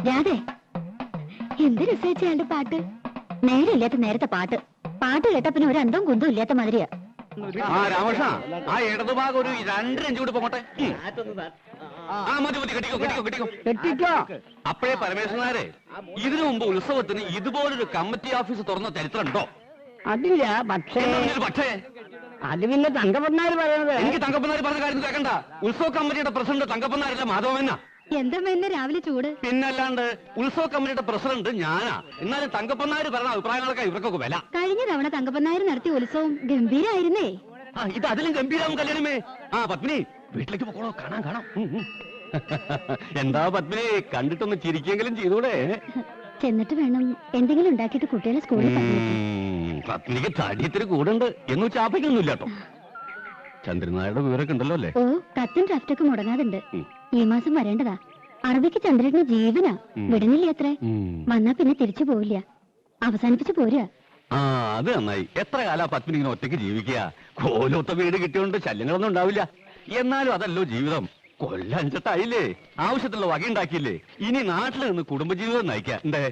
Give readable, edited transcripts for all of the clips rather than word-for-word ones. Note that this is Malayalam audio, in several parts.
രാധേ, എന്ത് രസിച്ച അയാളുടെ പാട്ട്. നേരമില്ലാത്ത നേരത്തെ പാട്ട്. പാട്ട് കേട്ട പിന്നെ ഒരു അന്തവും കുന്തവും ഇല്ലാത്ത മാതിരിയാ. രാമകൃഷ്ണ, ആ ഇടതുഭാഗം ഒരു 2 ഇഞ്ച് കൂടി പോകട്ടെ. കെട്ടിക്കോ. അപ്പോഴേ പരമേശ്വരനാരെ, ഇതിനു മുമ്പ് ഉത്സവത്തിന് ഇതുപോലൊരു കമ്മിറ്റി ഓഫീസ് തുറന്ന ചരിത്രം ഉണ്ടോ? അതില്ല. പക്ഷേ അത് പിന്നെ തങ്കപ്പനാര് പറയുന്നത്. എനിക്ക് തങ്കപ്പനാര് പറഞ്ഞ കാര്യം കേൾക്കണ്ട. ഉത്സവ കമ്മിറ്റിയുടെ പ്രസിഡന്റ് തങ്കപ്പനാരല്ല, മാധവമെന്ന. എന്താ രാവിലെ ചൂട്? പിന്നല്ലാണ്ട് ഉത്സവ കമ്മിറ്റിയുടെ പ്രസിഡന്റ് ഞാനാ. എന്നാലും തങ്കപ്പനാര് പറഞ്ഞ അഭിപ്രായങ്ങളൊക്കെ ഇവർക്കൊക്കെ വില. കഴിഞ്ഞ തവണ തങ്കപ്പനാര് നടത്തിയ ഉത്സവം ഗംഭീരായിരുന്നേ. ഇത് അതിലും ഗംഭീരാവും കല്യാണമേ. പത്മിനി, വീട്ടിലേക്ക് പോകണോ? കാണാം. എന്താ പത്മിനി, കണ്ടിട്ടൊന്ന് ചിരിക്കെങ്കിലും ചെയ്തൂടെ? ചെന്നിട്ട് വേണം എന്തെങ്കിലും ഉണ്ടാക്കിയിട്ട് കുട്ടികളെ സ്കൂളിൽ പറഞ്ഞേക്കും. പത്നിക്ക് തടിയത്തിന് കൂടുണ്ട് എന്ന് ചാപ്പയ്ക്കൊന്നുമില്ല കേട്ടോ. ചന്ദ്രനായുടെ വിവരമൊക്കെ ഉണ്ടല്ലോ അല്ലേ? ഓ, കത്തും ഡ്രാഫ്റ്റൊക്കെ മുടങ്ങാതുണ്ട്. ഈ മാസം വരേണ്ടതാ. അറബിക്ക് ചന്ദ്രന് ജീവനാ. വിടുന്നില്ല അത്രേ. വന്നാ പിന്നെ തിരിച്ചു പോവില്ല. അവസാനിപ്പിച്ചു പോരാ. അത് നന്നായി. എത്ര കാലാ പത്മിനി ഇങ്ങനെ ഒറ്റയ്ക്ക് ജീവിക്കുക? കോലൊത്ത വീട് കിട്ടിയോണ്ട് ശല്യങ്ങളൊന്നും ഉണ്ടാവില്ല. എന്നാലും അതല്ലോ ജീവിതം. കൊല്ലഞ്ചട്ടായില്ലേ, ആവശ്യത്തിലുള്ള വകയുണ്ടാക്കിയില്ലേ. ഇനി നാട്ടിൽ നിന്ന് കുടുംബജീവിതം നയിക്കാം. എന്തേ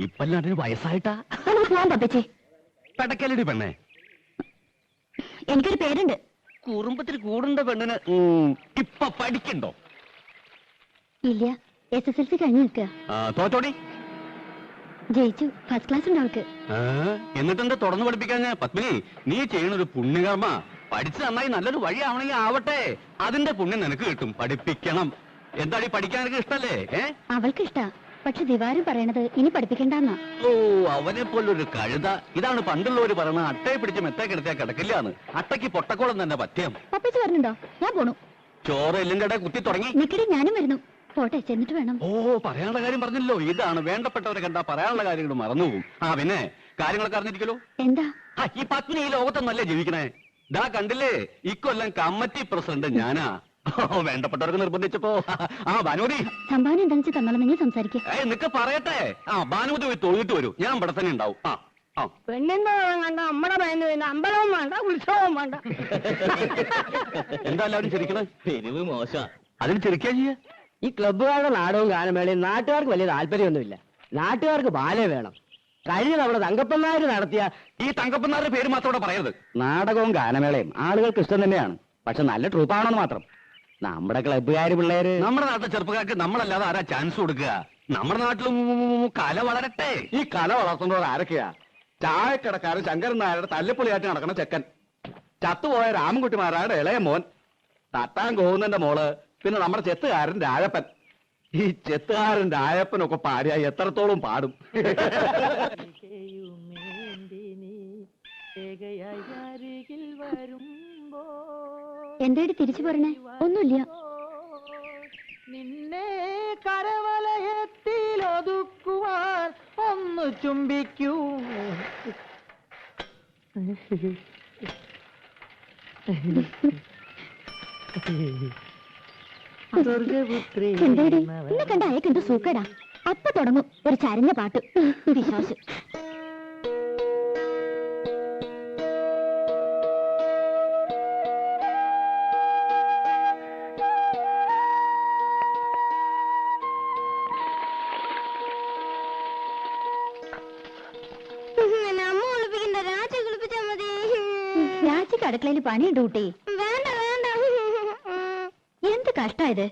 ഇപ്പല്ലാണ്ടിന് വയസ്സായിട്ടാ? പെടക്കലടി പെണ്ണേ, എനിക്കൊരു പേരുണ്ട്. കുറുമ്പത്തിൽ കൂടുണ്ട പെണ്ണിന് ഇപ്പൊ പഠിക്കണ്ടോ? ഇല്ല, SSLC കഴിഞ്ഞു നിൽക്കുക. തോറ്റോടി? ജയിച്ചു. ഫസ്റ്റ് ക്ലാസ് ഉണ്ട് അവൾക്ക്. എന്നിട്ടെന്താ തുടർന്ന് പഠിപ്പിക്കാൻ? പത്മിനി, നീ ചെയ്യണൊരു പുണ്യകർമ്മ. പഠിച്ച് നന്നായി നല്ലൊരു വഴി ആവണമെങ്കിൽ ആവട്ടെ. അതിന്റെ പുണ്യം നിനക്ക് കിട്ടും. പഠിപ്പിക്കണം. എന്താടി, പഠിക്കാൻ എനിക്ക് ഇഷ്ടല്ലേ? അവൾക്ക് ഇഷ്ടാ. പക്ഷെ ദിവാരം പറയണത് ഇനി പഠിപ്പിക്കണ്ടെന്നാ. ഓ, അവനെ പോലൊരു കഴുത. ഇതാണ് പണ്ടുള്ളവര് പറയണത്, അട്ടയെ പിടിച്ച് മെത്തേ കിടത്തിയാ കിടക്കില്ലാന്ന്. അട്ടയ്ക്ക് പൊട്ടക്കോളം തന്നെ പത്യം. പപ്പിച്ച് പറഞ്ഞിട്ടുണ്ടോ? ഞാൻ പോണു. ചോറ് എല്ലും കട കുത്തി തുടങ്ങി. നിക്കടി, ഞാനും വരുന്നു. പോട്ടെ, ചെന്നിട്ട് വേണം. ഓ, പറയാനുള്ള കാര്യം പറഞ്ഞല്ലോ. ഇതാണ് വേണ്ടപ്പെട്ടവരെ കണ്ടാ പറയാനുള്ള കാര്യങ്ങൾ മറന്നുപോകും. പിന്നെ കാര്യങ്ങളൊക്കെ അറിഞ്ഞിരിക്കലോ. എന്താ? ഈ പത്നി ഈ ലോകത്തൊന്നല്ലേ ജീവിക്കണേ? ദാ കണ്ടില്ലേ, ഇക്കൊല്ലം കമ്മിറ്റി പ്രസിഡന്റ് ഞാനാ. വേണ്ടപ്പെട്ടവർക്ക് നിർബന്ധിച്ചപ്പോ. ഭാനുമതി, സംഭാവന എന്താണെന്ന് വെച്ചാൽ തന്നോളം നിങ്ങൾ സംസാരിക്കേ. നിക്ക പറയട്ടെ. ഭാനുമതി പോയി തൊഴുതിട്ട് വരൂ. ഞാൻ ഇവിടെ തന്നെ ഉണ്ടാവും. പെണ്ണിന്റെ കണ്ട നമ്മടെ പേന്ന് പിന്നെ അമ്പലവും വേണ്ട, ഉത്സവവും വേണ്ട. എന്താ എല്ലാവരും ചിരിക്കണേ? പെരുവ് മോശ. അതിന് ചിരിക്കാ ചെയ്യ. ഈ ക്ലബ്ബുകാരുടെ നാടകവും ഗാനമേളയും നാട്ടുകാർക്ക് വലിയ താല്പര്യമൊന്നുമില്ല. നാട്ടുകാർക്ക് ബാലേ വേണം. കഴിഞ്ഞ തവണ തങ്കപ്പനാര് നടത്തിയ ഈ തങ്കപ്പനാരുടെ പേര് മാത്രം ഇവിടെ പറയരുത്. നാടകവും ഗാനമേളയും ആളുകൾക്ക് ഇഷ്ടം തന്നെയാണ്. പക്ഷെ നല്ല ട്രൂപ്പാണെന്ന് മാത്രം. നമ്മുടെ ക്ലബ്ബുകാര് പിള്ളേര്, നമ്മുടെ നാട്ടിലെ ചെറുപ്പക്കാർക്ക് നമ്മളല്ലാതെ ആരാ ചാൻസ് കൊടുക്കുക? നമ്മുടെ നാട്ടിലും കല വളരട്ടെ. ഈ കല വളർത്തുന്നവർ ആരൊക്കെയാ? ചായക്കടക്കാരൻ ശങ്കരൻ നായരുടെ തല്ലിപ്പൊളിയായിട്ട് നടക്കണ ചെക്കൻ, ചത്തുപോയ രാമൻകുട്ടിമാരായുടെ ഇളയ മോൻ, തട്ടാൻ കോവുന്നന്റെ മോള്, പിന്നെ നമ്മുടെ ചെത്തുകാരൻ രാജപ്പൻ. ഈ ചെത്തുകാരൻ രാജപ്പനൊക്കെ പാടിയ എത്രത്തോളം പാടും. എന്തായിട്ട് തിരിച്ചു പറഞ്ഞേ? ഒന്നുമില്ല. നിന്നെ കരവലയത്തിൽ ഒതുക്കുവാൻ ഒന്ന് ചുംബിക്കൂ. എന്താടി എന്നെ കണ്ട അയക്കെന്തോ സൂക്കേടാ. അപ്പൊ തുടങ്ങും ഒരു ചരഞ്ഞ പാട്ട്. വിശ്വാസം. രാജിക്ക് അടുക്കളയിൽ പണിയുണ്ട് കുട്ടി. എന്ത് കഷ്ടായത്.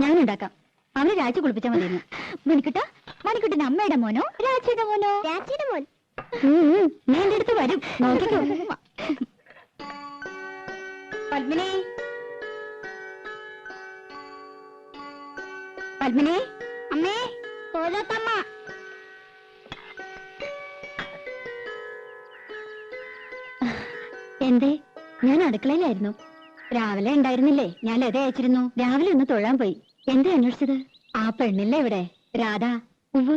ഞാനുണ്ടാക്കാം. അവന് രാജി കുളിപ്പിച്ചാൽ മതിയെന്ന്. മണിക്കുട്ട, മണിക്കുട്ടന്റെ അമ്മയുടെ മോനോ രാജിയുടെ മോനോ? രാജിയുടെ മോൻ. നീ എന്റെ അടുത്ത് വരും, നോക്കിക്കോ. പത്മിനി, പത്മിനി, അമ്മേ, തോലത്തമ്മ. എന്തേ? ഞാൻ അടുക്കളയിലായിരുന്നു. രാവിലെ ഉണ്ടായിരുന്നില്ലേ? ഞാൻ ലത അയച്ചിരുന്നു. രാവിലെ ഒന്ന് തൊഴാൻ പോയി. എന്താ അന്വേഷിച്ചത്? ആ പെണ്ണില്ലേ ഇവിടെ, രാധ. ഉവ്,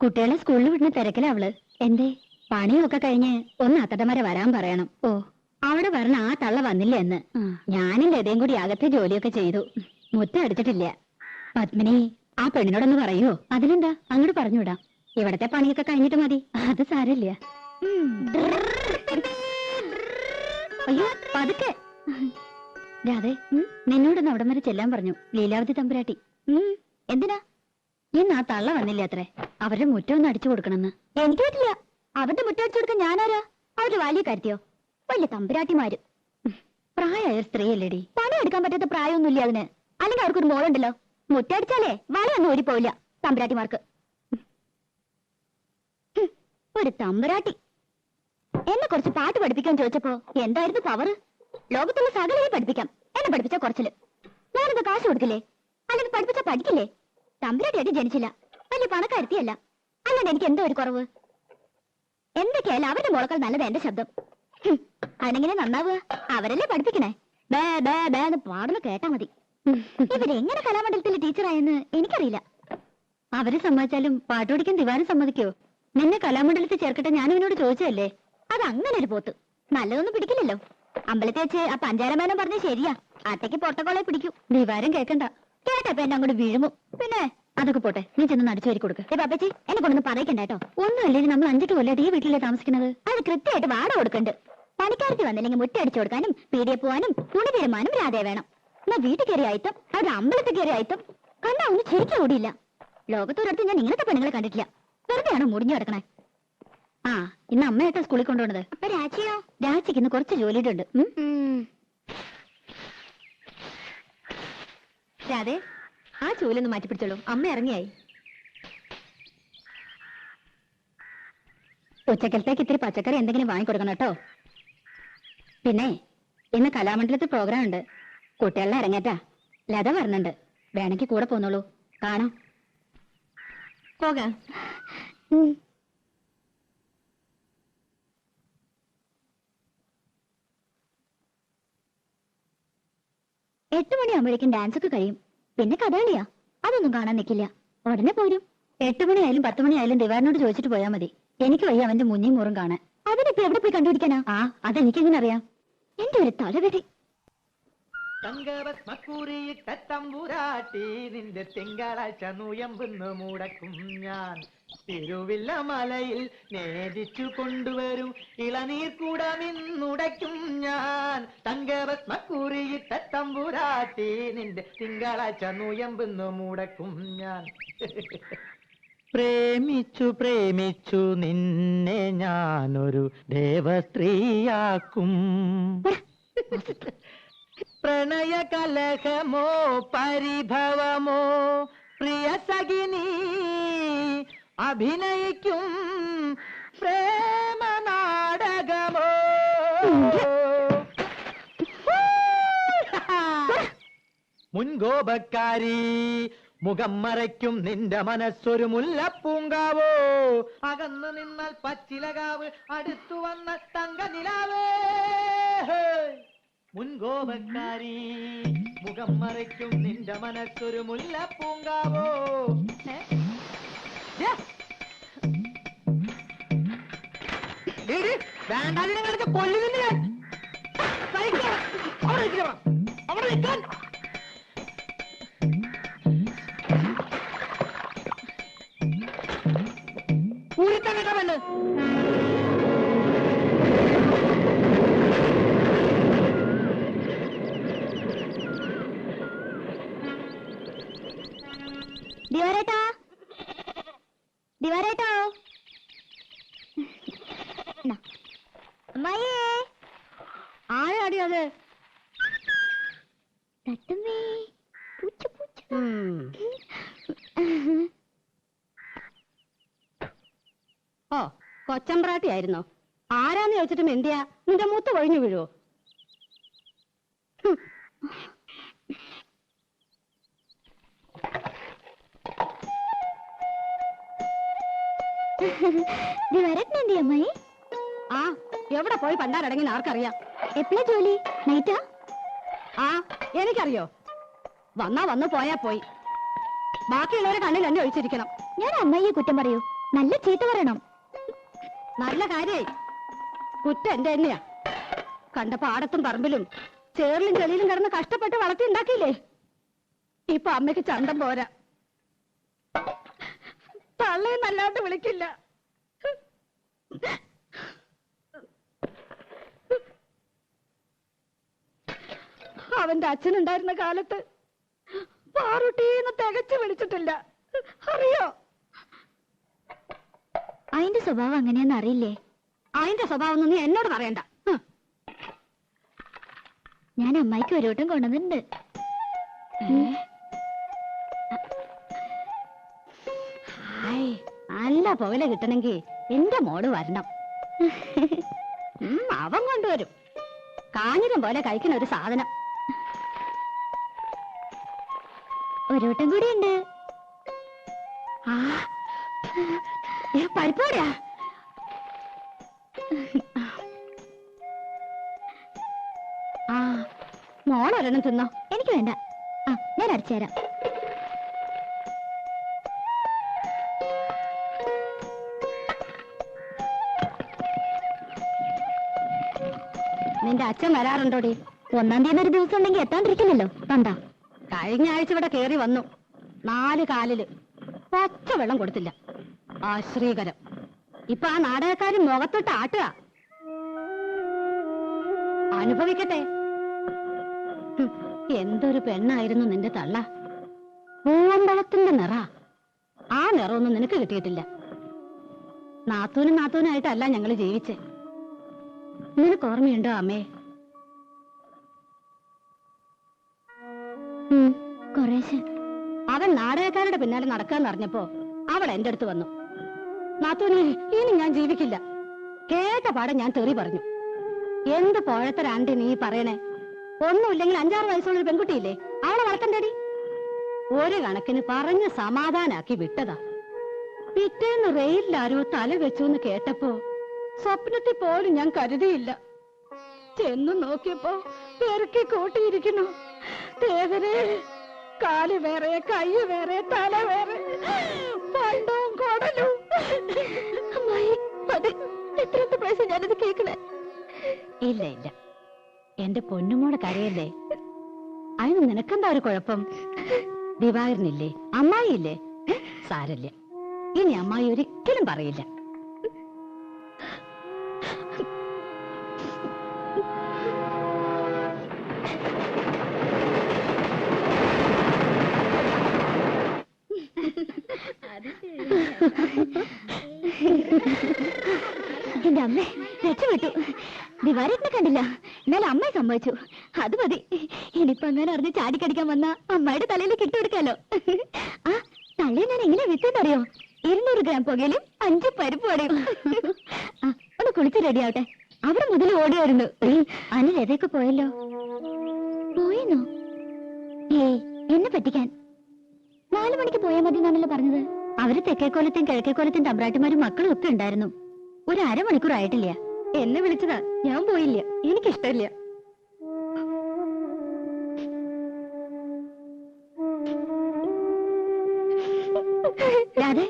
കുട്ടികളെ സ്കൂളിൽ വിടുന്ന തിരക്കില അവള്. എന്തേ? പണിയൊക്കെ കഴിഞ്ഞ് ഒന്ന് അത്തടമര വരാൻ പറയണം. ഓ, അവിടെ വരണ ആ തള്ള വന്നില്ല എന്ന്. ഞാനും ലതയും കൂടി അകത്തെ ജോലിയൊക്കെ ചെയ്തു. മുറ്റം അടിച്ചിട്ടില്ല. പത്മിനി, ആ പെണ്ണിനോടൊന്ന് പറയുവോ? അതിലെന്താ, അങ്ങോട്ട് പറഞ്ഞുവിടാം. ഇവിടത്തെ പണിയൊക്കെ കഴിഞ്ഞിട്ട് മതി. അത് സാരമില്ല. അയ്യോ, പതുക്കെ. രാധേ, നിന്നോടൊന്ന് അവിടം വരെ ചെല്ലാൻ പറഞ്ഞു ലീലാവതി തമ്പുരാട്ടി. എന്തിനാ? ഇന്ന് ആ തള്ള വന്നില്ല അത്രേ. അവരുടെ മുറ്റം ഒന്ന് അടിച്ചു കൊടുക്കണമെന്ന്. എനിക്ക് പറ്റില്ല. അവരുടെ മുറ്റം അടിച്ചു കൊടുക്കാൻ ഞാനാരാ? അവരുടെ വലിയ കാര്യത്തിയോ? വലിയ തമ്പുരാട്ടിമാര്. പ്രായമായ സ്ത്രീയല്ലേടി. പണിയെടുക്കാൻ പറ്റാത്ത പ്രായമൊന്നുമില്ല അതിന്. അല്ലെങ്കിൽ അവർക്കൊരു മോളുണ്ടല്ലോ. മുറ്റടിച്ചാലേ വളയൊന്നും ഓടിപ്പോവില്ല തമ്പുരാട്ടിമാർക്ക്. ഒരു തമ്പുരാട്ടി എന്നെ കുറച്ച് പാട്ട് പഠിപ്പിക്കാൻ ചോദിച്ചപ്പോ എന്തായിരുന്നു പവർ? ലോകത്തുള്ള സകലയെ പഠിപ്പിക്കാം. എന്നെ പഠിപ്പിച്ച കുറച്ചില്. ഞാനെന്താ കാശ് കൊടുക്കില്ലേ? അല്ലെങ്കിൽ പഠിപ്പിച്ച പഠിക്കില്ലേ? തമ്പുരാട്ടിയായിട്ട് ജനിച്ചില്ല. വലിയ പണക്കാരുത്തിയല്ല. അല്ലാണ്ട് എനിക്ക് എന്തോ ഒരു കുറവ്. എന്തൊക്കെയായാലും അവരുടെ മോളക്കാൾ നല്ലത് എന്റെ ശബ്ദം. അതിനെങ്ങനെ നന്നാവുക? അവരല്ലേ പഠിപ്പിക്കണേ. ബേ ബേ ബേ എന്ന് പാടുന്ന കേട്ടാ മതി. ഇവരെങ്ങനെ കലാമണ്ഡലത്തിലെ ടീച്ചറായെന്ന് എനിക്കറിയില്ല. അവര് സമ്മതിച്ചാലും പാട്ട് പഠിക്കാൻ ദിവാരം സമ്മതിക്കോ? നിന്നെ കലാമണ്ഡലത്തിൽ ചേർക്കട്ടെ ഞാൻ ഇവനോട് ചോദിച്ചതല്ലേ. അത് അങ്ങനെ ഒരു പോത്ത് നല്ലതൊന്നും പിടിക്കില്ലല്ലോ. അമ്പലത്തിൽ വെച്ച് ആ പഞ്ചാരമേനം പറഞ്ഞ ശരിയാ. അട്ടയ്ക്ക് പൊട്ടക്കോളെ പിടിക്കൂ. ദിവാരം കേക്കണ്ട. കേട്ടപ്പോ എന്നെ അങ്ങോട്ട് വീഴുമോ? പിന്നെ അതൊക്കെ പോട്ടെ, നീ ചെന്ന് അടിച്ചു വരി കൊടുക്ക്. പാപ്പച്ചി എന്നെ കൊണ്ടൊന്ന് പറയിക്കണ്ട കേട്ടോ. ഒന്നുമില്ലെങ്കിൽ നമ്മൾ 5 കൊല്ലമായിട്ട് ഈ വീട്ടിലെ താമസിക്കുന്നത്. അത് കൃത്യമായിട്ട് വാടക കൊടുക്കണ്ട്. പണിക്കാർക്ക് വന്നില്ലെങ്കിൽ മുറ്റ അടിച്ചു കൊടുക്കാനും പീടിയെ പോവാനും തുണി തീരുമാനം രാധേ വേണം. എന്നാ വീട്ടിൽ കയറി ആയിത്തം അവരുടെ അമ്പലത്തിൽ കയറി ആയിത്തം കണ്ടാ ഒന്നും ശരിക്കും ഓടിയില്ല. ലോകത്തൊരിടത്ത് ഞാൻ ഇങ്ങനത്തെ പെണ്ണുങ്ങളെ കണ്ടിട്ടില്ല. വെറുതെയാണോ മുടിഞ്ഞു കിടക്കണേ? ആ ഇന്ന് അമ്മയായിട്ടാ സ്കൂളിൽ കൊണ്ടുപോണത്. അപ്പൊ രാജിയോ? രാജിക്ക് ഇന്ന് കുറച്ച് ജോലിയുടെ ഉണ്ട്. രാധേ ആ ജോലിയൊന്ന് മാറ്റി പിടിച്ചോളൂ. അമ്മ ഇറങ്ങിയായി. ഉച്ചക്കലത്തേക്ക് ഇത്തിരി പച്ചക്കറി എന്തെങ്കിലും വാങ്ങിക്കൊടുക്കണം കേട്ടോ. പിന്നെ ഇന്ന് കലാമണ്ഡലത്തിൽ പ്രോഗ്രാം ഉണ്ട്. കുട്ടികളെ ഇറങ്ങേറ്റാ. ലത പറഞ്ഞിട്ടുണ്ട്. വേണമെങ്കിൽ കൂടെ പോന്നോളൂ. കാണാം. പോകാം. 8 മണിയാകുമ്പോഴേക്കും ഡാൻസ് ഒക്കെ കഴിയും. പിന്നെ കഥകളിയാ. അതൊന്നും കാണാൻ നിൽക്കില്ല. ഉടനെ പോരും. 8 മണിയായാലും 10 മണിയായാലും ദിവാരനോട് ചോദിച്ചിട്ട് പോയാൽ മതി. എനിക്ക് വയ്യ അവന്റെ മുന്നിയും മൂറും കാണാൻ. അതിനിപ്പോ എവിടെ പോയി കണ്ടുപിടിക്കാനാ? ആ അതെനിക്കെങ്ങനെ അറിയാം? എന്റെ ഒരു തലവെടി. തങ്കഭസ്മക്കുറിയിട്ട തമ്പുരാട്ടി നിന്റെ തിങ്കളാഴ്ച നുയമ്പെന്ന് മുടക്കും ഞാൻ. തിരുവില്ല മലയിൽ നേദിച്ചു കൊണ്ടുവരും ഇളനീർ കൂടമിന്നുടയ്ക്കും ഞാൻ. തങ്കഭസ്മക്കുറിയിട്ട തമ്പുരാട്ടി നിന്റെ തിങ്കളാഴ്ച നുയമ്പെന്ന് മുടക്കും ഞാൻ. പ്രേമിച്ചു പ്രേമിച്ചു നിന്നെ ഞാനൊരു ദേവസ്ത്രീയാക്കും. പ്രണയ കലഹമോ പരിഭവമോ പ്രിയ സഖിനി അഭിനയിക്കും പ്രേമ നാടകമോ. മുൻകോപക്കാരി മുഖം മറയ്ക്കും നിന്റെ മനസ്സൊരു മുല്ലപ്പൂങ്കാവോ. അകന്നു നിന്നാൽ പച്ചിലകാവ് അടുത്തു വന്ന തങ്ക നിലാവേ. മുൻകോപക്കാരി മുഖം മറയ്ക്കും നിന്റെ മനസ്സൊരു മുല്ലപ്പൂങ്കാവോ. വേണ്ടാതിനെ കളിച്ച് കൊല്ലുന്നില്ല ഞാൻ. അവിടെ നിൽക്കാൻ ൂരിത്തം കേട്ട പെണ്ണ്. ദിവാരേട്ടാ, ദിവാരേട്ടാ, അമ്മായിയേ. ആരാടി അത്? തട്ടുമ്മേ, പൂച്ച പൂച്ച. ഓ കൊച്ചമ്പ്രാട്ടി ആയിരുന്നോ? ആരാന്ന് ചോദിച്ചിട്ടും എന്തിയാ നിന്റെ മൂത്ത് കൊഴിഞ്ഞു വീഴുവോ? അമ്മായി ആ എവിടെ പോയി പണ്ടാരടങ്ങി ആർക്കറിയാം. എപ്പോഴാ ജോലി? നൈറ്റാ? ആ എനിക്കറിയോ. വന്നാ വന്നു പോയാ പോയി. ബാക്കിയുള്ളവരെ കണ്ണിൽ എന്നെ ഒഴിച്ചിരിക്കണം. ഞാൻ അമ്മയെ കുറ്റം പറയൂ? നല്ല ചീത്ത പറയണം. നല്ല കാര്യായി. കുറ്റം എന്റെ തന്നെയാ. കണ്ട പാടത്തും പറമ്പിലും ചേറിലും ചെളിയിലും കിടന്ന് കഷ്ടപ്പെട്ട് വളർത്തി ഉണ്ടാക്കിയില്ലേ. ഇപ്പൊ അമ്മയ്ക്ക് ചന്തം പോരാ. തള്ളയെന്നല്ലാണ്ട് വിളിക്കില്ല. അവന്റെ അച്ഛനുണ്ടായിരുന്ന കാലത്ത് പാറുട്ടീന്ന് തികച്ചു വിളിച്ചിട്ടില്ല, അറിയോ? അതിന്റെ സ്വഭാവം അങ്ങനെയാന്ന് അറിയില്ലേ? അതിന്റെ സ്വഭാവം ഒന്നും നീ എന്നോട് പറയണ്ട. ഞാൻ അമ്മായിക്ക് ഒരു വട്ടം കൊണ്ടുവന്നിട്ടുണ്ട്. നല്ല പുകല കിട്ടണമെങ്കിൽ എന്റെ മോള് വരണം. അവൻ കൊണ്ടുവരും കാഞ്ഞിരം പോലെ കഴിക്കുന്ന ഒരു സാധനം. ഒരു വട്ടം കൂടി ഉണ്ട്. പരിപ്പോടാ. മോളൊരെണ്ണം തിന്നോ. എനിക്ക് വേണ്ട. ഞാൻ അടിച്ചുതരാം. നിന്റെ അച്ഛൻ വരാറുണ്ടോടി? 1-ാം തീയതി ഒരു ദിവസം ഉണ്ടെങ്കിൽ എത്താണ്ടിരിക്കില്ലല്ലോ. കണ്ടാ, കഴിഞ്ഞ ആഴ്ച ഇവിടെ കേറി വന്നു. 4 കാലില് പച്ച വെള്ളം കൊടുത്തില്ല. ആശ്രീകരം. ഇപ്പൊ ആ നാടകക്കാരൻ മുഖത്തിട്ട് ആട്ടുക. അനുഭവിക്കട്ടെ. എന്തൊരു പെണ്ണായിരുന്നു നിന്റെ തള്ള. പൂവമ്പളത്തിന്റെ നിറ. ആ നിറമൊന്നും നിനക്ക് കിട്ടിയിട്ടില്ല. നാത്തൂനായിട്ടല്ല ഞങ്ങള് ജീവിച്ചേ. നിനക്ക് ഓർമ്മയുണ്ടോ അമ്മേ? കുറേശ്ശെ. അവൻ നാടകക്കാരുടെ പിന്നാലെ നടക്കാന്ന് അറിഞ്ഞപ്പോ അവൾ എന്റെ അടുത്ത് വന്നു. നാത്തൂനെ, ഇനി ഞാൻ ജീവിക്കില്ല. കേട്ട പാടെ ഞാൻ തെറി പറഞ്ഞു. എന്ത് പോഴത്തരാണ്ടി നീ പറയണേ? ഒന്നുമില്ലെങ്കിൽ 5-6 വയസ്സുള്ളൊരു പെൺകുട്ടിയില്ലേ, അവളെ വളർത്തണ്ടേടി. ഒരു കണക്കിന് പറഞ്ഞ് സമാധാനാക്കി വിട്ടതാ. പിറ്റേന്ന് റെയിലാരോ തല വെച്ചു എന്ന് കേട്ടപ്പോ സ്വപ്നത്തിൽ പോലും ഞാൻ കരുതിയില്ല. ചെന്നു നോക്കിയപ്പോ പെറുക്കി കൂട്ടിയിരിക്കുന്നു. ദേവരെ, കാല് വേറെ, കൈ വേറെ, തല വേറെ, പണ്ടവും കൊടലും. അമ്മായി, അത് എത്രാമത്തെ പ്രാവശ്യം ഞാനത് കേൾക്കണേ? ഇല്ല ഇല്ല, എന്റെ പൊന്നുമോടെ കരയല്ലേ. അതിന് നിനക്കെന്താ ഒരു കുഴപ്പം? ദിവാകരനില്ലേ, അമ്മായില്ലേ? സാരല്ല, ഇനി അമ്മായി ഒരിക്കലും പറയില്ല. എന്റെ അമ്മേ, രക്ഷപ്പെട്ടു. ദിവാരേട്ടനെ കണ്ടില്ല, എന്നാലും അമ്മയെ സംഭവിച്ചു. അത് മതി. ഇനിയിപ്പോ അങ്ങനെ അറിഞ്ഞ് ചാടിക്കടിക്കാൻ വന്ന അമ്മയുടെ തലയിലേക്ക് ഇട്ടുകൊടുക്കാലോ. ആ തള്ളയെ ഞാൻ എങ്ങനെ വിറ്റെന്നറിയോ? 200 ഗ്രാം പുകയിലും 5 പരിപ്പ് വടയും. ഒന്ന് കുളിച്ച് റെഡിയാവട്ടെ. അവിടെ മുതൽ ഓടി വരുന്നു. അന്ന് രഥയൊക്കെ പോയല്ലോ. പോയെന്നോ? ഏയ്, എന്നെ പറ്റിക്കാൻ. 4 മണിക്ക് പോയാൽ മതി എന്നാണല്ലോ പറഞ്ഞത്. അവര് തെക്കേക്കോലത്തെയും കിഴക്കേക്കോലത്തെയും തമ്പ്രാട്ടിമാരും മക്കളും ഒക്കെ ഉണ്ടായിരുന്നു. ഒരു 1/2 മണിക്കൂർ ആയിട്ടില്ല. എന്നെ വിളിച്ചതാ, ഞാൻ പോയില്ല. എനിക്കിഷ്ടമില്ല. രാധേ,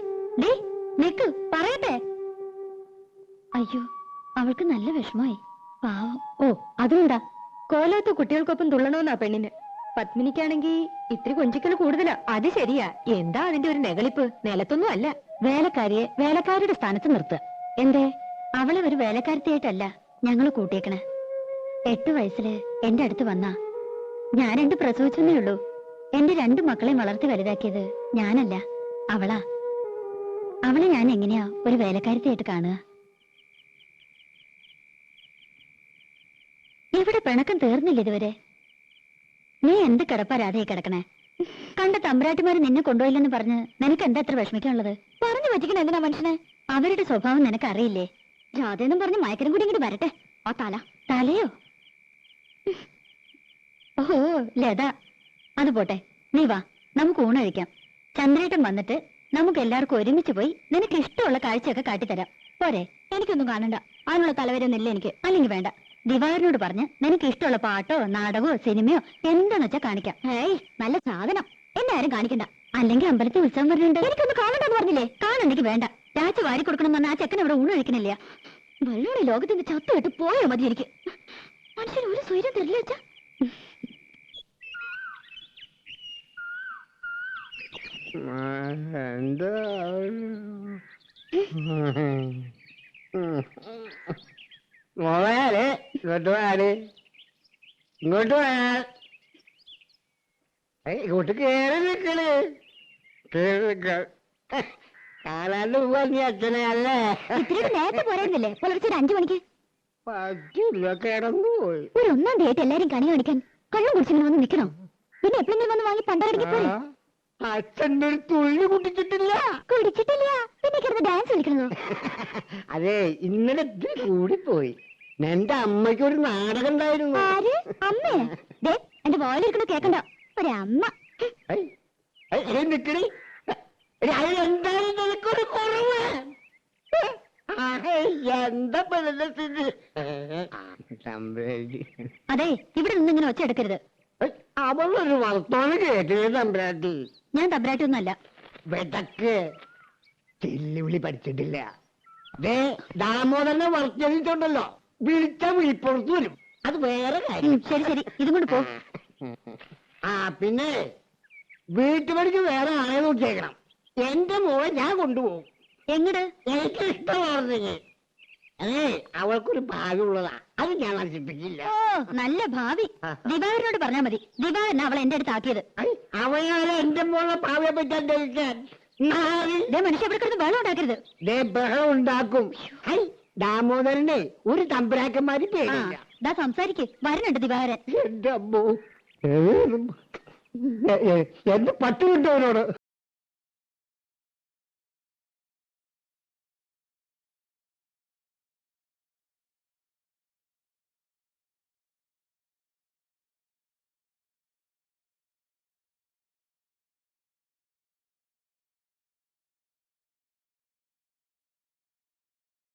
നിക്ക് പറയട്ടെ. അയ്യോ, അവൾക്ക് നല്ല വിഷമായി. പാവം. ഓ, അതുകൊണ്ടാ കോലത്ത് കുട്ടികൾക്കൊപ്പം തുള്ളണമെന്നാ പെണ്ണിന്. പത്മിനിക്കാണെങ്കി ഇത്തിരി കൊഞ്ചിക്കൽ കൂടുതലാ. അത് ശരിയാ. എന്താ അതിന്റെ ഒരു നെകളിപ്പ്? നിലത്തൊന്നും അല്ല. വേലക്കാരിയെ വേലക്കാരുടെ സ്ഥാനത്ത് നിർത്തുക. എന്തേ? അവളെ ഒരു വേലക്കാരത്തിയായിട്ടല്ല ഞങ്ങൾ കൂട്ടിയേക്കണേ. 8 വയസ്സില് എന്റെ അടുത്ത് വന്നാ. ഞാൻ 2 പ്രസവിച്ചെന്നേ ഉള്ളൂ. എന്റെ 2 മക്കളെയും വളർത്തി വലുതാക്കിയത് ഞാനല്ല, അവളാ. അവളെ ഞാൻ എങ്ങനെയാ ഒരു വേലക്കാരത്തിയായിട്ട് കാണുക? ഇവിടെ പിണക്കം തീർന്നില്ല ഇതുവരെ. നീ എന്ത് കിടപ്പാ രാധയെ കിടക്കണേ? കണ്ട തമ്പ്രാട്ടിമാര് നിന്നെ കൊണ്ടുപോയില്ലെന്ന് പറഞ്ഞ് നിനക്ക് എന്താ അത്ര വിഷമിക്കാനുള്ളത്? പറഞ്ഞു പറ്റിക്കണ എന്തിനാ മനുഷ്യനെ? അവരുടെ സ്വഭാവം നിനക്ക് അറിയില്ലേ? രാധയെന്നും പറഞ്ഞ് മയക്കനും കൂടി ഇങ്ങോട്ട് വരട്ടെ. ആ തലയോ? ഓഹോ, ലത. അത് പോട്ടെ, നീ വാ, നമുക്ക് ഊണ് കഴിക്കാം. ചന്ദ്രേട്ടൻ വന്നിട്ട് നമുക്ക് എല്ലാവർക്കും ഒരുമിച്ച് പോയി നിനക്ക് ഇഷ്ടമുള്ള കാഴ്ചയൊക്കെ കാട്ടിത്തരാം. പോരെ? എനിക്കൊന്നും കാണണ്ട. അതിനുള്ള തലവരൊന്നുമില്ല എനിക്ക്. അല്ലെങ്കിൽ വേണ്ട. ദിവാകരനോട് പറഞ്ഞ് നിനക്ക് ഇഷ്ടമുള്ള പാട്ടോ നാടകമോ സിനിമയോ എന്താന്ന് വെച്ചാ കാണിക്കാം. ഏയ്, നല്ല സാധനം. എന്നെ ആരും കാണിക്കണ്ട. അല്ലെങ്കിൽ അമ്പലത്തിൽ ഉത്സവം വരുന്നുണ്ട്. എനിക്കൊന്നും കാണണ്ടെന്ന് പറഞ്ഞില്ലേ? കാണണ്ടെങ്കിൽ വേണ്ട. രാജ വാരി കൊടുക്കണം പറഞ്ഞ ആ ചെക്കൻ ഇവിടെ ഊണ് കഴിക്കണില്ല. വെള്ളോടെ ലോകത്തിന്റെ ചത്തുവിട്ട് പോയോ മതി എനിക്ക്. മനുഷ്യൻ ഒരു സ്വൈര്യം തരില്ല വെച്ചാ. എന്താ മോളെ, ഇങ്ങോട്ട് പോയാല് ഇങ്ങോട്ട് പോയാൽ ഇങ്ങോട്ട് കേറി നിക്കണ് കാണാണ്ട് പോവാ നീ അച്ഛനെ അല്ലേ ഇത്തിരി നേരത്തെ പോരായിരുന്നില്ലേ പുലർച്ചെ ഒരു 5 മണിക്ക് പറ്റില്ല കിടന്നു പോയി ഒരു 1-ാം തീയതി എല്ലാരും കണി കാണിക്കാൻ കള്ളം കുടിച്ചിങ്ങനെ വന്ന് നിൽക്കണോ പിന്നെ എപ്പോഴെങ്കിലും വന്ന് വാങ്ങി പണ്ടരടിക്ക് പോരെ അച്ഛൻ്റെ ഒരു തുള്ളി കുട്ടിച്ചിട്ടില്ല കുടിച്ചിട്ടില്ല പിന്നെ കിടന്ന് ഡാൻസ് കളിക്കണോ അതെ ഇന്നലെ ഇത്തിരി കൂടിപ്പോയി എന്റെ അമ്മയ്ക്ക് ഒരു നാടകം ഉണ്ടായിരുന്നു ആര് അമ്മേ ദേ എന്റെ വോയിലിരിക്കണ കേക്കണ്ട ഒരമ്മ നിക്കണി എന്തായാലും നിനക്കൊരു കുറവ് എന്താ സ്ഥിതി അതെ ഇവിടെ നിന്ന് ഇങ്ങനെ ഒച്ച എടുക്കരുത് അവളൊരു വർത്തമാനം കേട്ടില്ല തമ്പുരാട്ടി ഞാൻ തബ്രാറ്റൊന്നുമല്ല വെടക്ക് ചെല്ലുവിളി പഠിച്ചിട്ടില്ല ദേ ദാമോദരനെ വർത്തിച്ചുണ്ടല്ലോ വിളിച്ച വിളിപ്പുറത്ത് വരും അത് വേറെ കാര്യം ശരി ശരി ഇതും കൊണ്ട് പോ പിന്നെ വീട്ടുപടിക്ക് വേറെ ആളെ നോക്കിയേക്കണം എന്റെ മോളെ ഞാൻ കൊണ്ടുപോകും എങ്ങട് എനിക്ക് ഇഷ്ടമാർന്നെങ്കിൽ അതെ അവൾക്കൊരു ഭാവി ഉള്ളതാ അത് ഞാൻ നശിപ്പിക്കില്ല ഓ നല്ല ഭാവി ദിവാകരനോട് പറഞ്ഞാ മതി ദിവാകരൻ അവളെ എന്റെ അടുത്ത് ആക്കിയത് അവനാലെ എന്റെ മോളെ ഭാവിയെ പറ്റി അന്വേഷിക്കാൻ മനുഷ്യ ഇവിടെ കിടന്ന് വെള്ളം ഉണ്ടാക്കരുത് ബഹളം ഉണ്ടാക്കും ദാമോദരനെ ഒരു തമ്പുരാക്കന്മാര് പേടില്ല ദാ സംസാരിക്ക് വരുന്നുണ്ട് ദിവാകരൻ എന്റെ അമ്മോ എന്റെ പട്ടി കിട്ടവനോട്